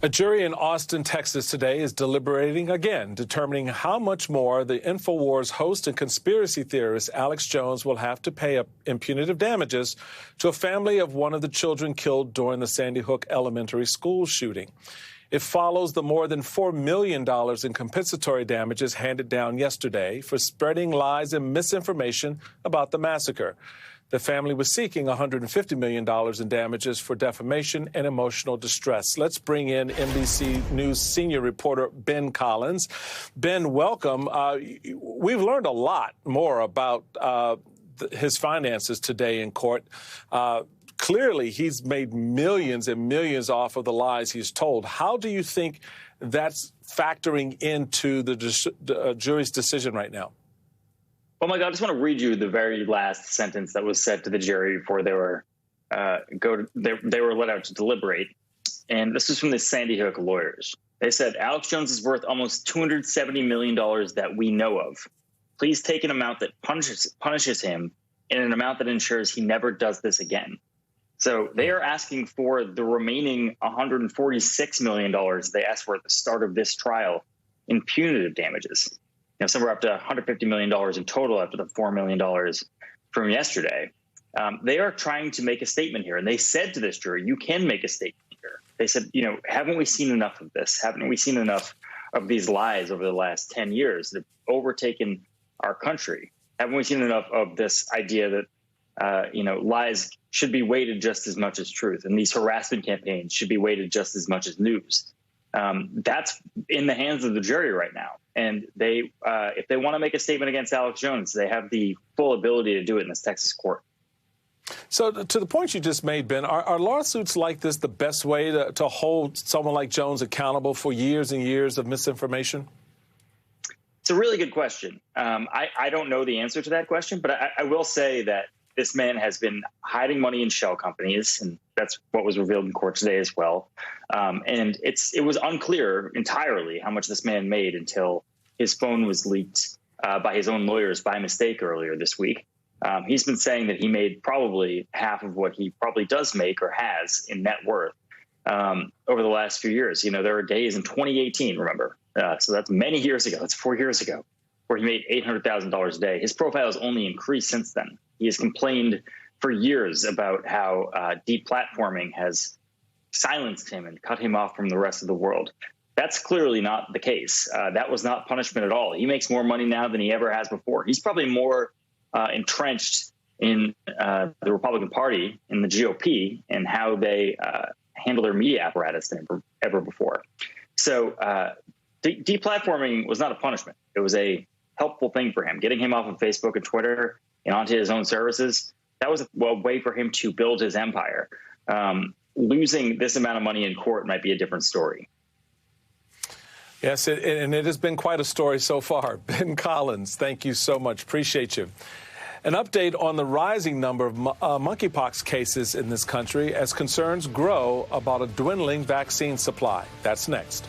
A jury in Austin, Texas today is deliberating again, determining how much more the InfoWars host and conspiracy theorist Alex Jones will have to pay in punitive damages to a family of one of the children killed during the Sandy Hook Elementary School shooting. It follows the more than $4 million in compensatory damages handed down yesterday for spreading lies and misinformation about the massacre. The family was seeking $150 million in damages for defamation and emotional distress. Let's bring in NBC News senior reporter Ben Collins. Ben, welcome. We've learned a lot more about his finances today in court. Clearly, he's made millions and millions off of the lies he's told. How do you think that's factoring into the jury's decision right now? Oh my God! I just want to read you the very last sentence that was said to the jury before they were they were let out to deliberate. And this is from the Sandy Hook lawyers. They said, Alex Jones is worth almost $270 million that we know of. Please take an amount that punishes him in an amount that ensures he never does this again. So they are asking for the remaining $146 million they asked for at the start of this trial in punitive damages. Somewhere up to $150 million in total after the $4 million from yesterday. They are trying to make a statement here. And they said to this jury, you can make a statement here. They said, haven't we seen enough of this? Haven't we seen enough of these lies over the last 10 years that have overtaken our country? Haven't we seen enough of this idea that, lies should be weighted just as much as truth, and these harassment campaigns should be weighted just as much as news? That's in the hands of the jury right now. And they, if they want to make a statement against Alex Jones, they have the full ability to do it in this Texas court. So to the point you just made, Ben, are lawsuits like this the best way to hold someone like Jones accountable for years and years of misinformation? It's a really good question. I don't know the answer to that question, but I will say that this man has been hiding money in shell companies, and that's what was revealed in court today as well. And it was unclear entirely how much this man made until his phone was leaked by his own lawyers by mistake earlier this week. He's been saying that he made probably half of what he probably does make or has in net worth over the last few years. There were days in 2018, remember? So that's many years ago. That's 4 years ago, where he made $800,000 a day. His profile has only increased since then. He has complained for years about how deplatforming has silenced him and cut him off from the rest of the world. That's clearly not the case. That was not punishment at all. He makes more money now than he ever has before. He's probably more entrenched in the Republican Party, in the GOP, and how they handle their media apparatus than ever before. So deplatforming was not a punishment. It was a helpful thing for him. Getting him off of Facebook and Twitter and onto his own services, that was a way for him to build his empire. Losing this amount of money in court might be a different story. Yes, and it has been quite a story so far. Ben Collins, thank you so much. Appreciate you. An update on the rising number of monkeypox cases in this country as concerns grow about a dwindling vaccine supply. That's next.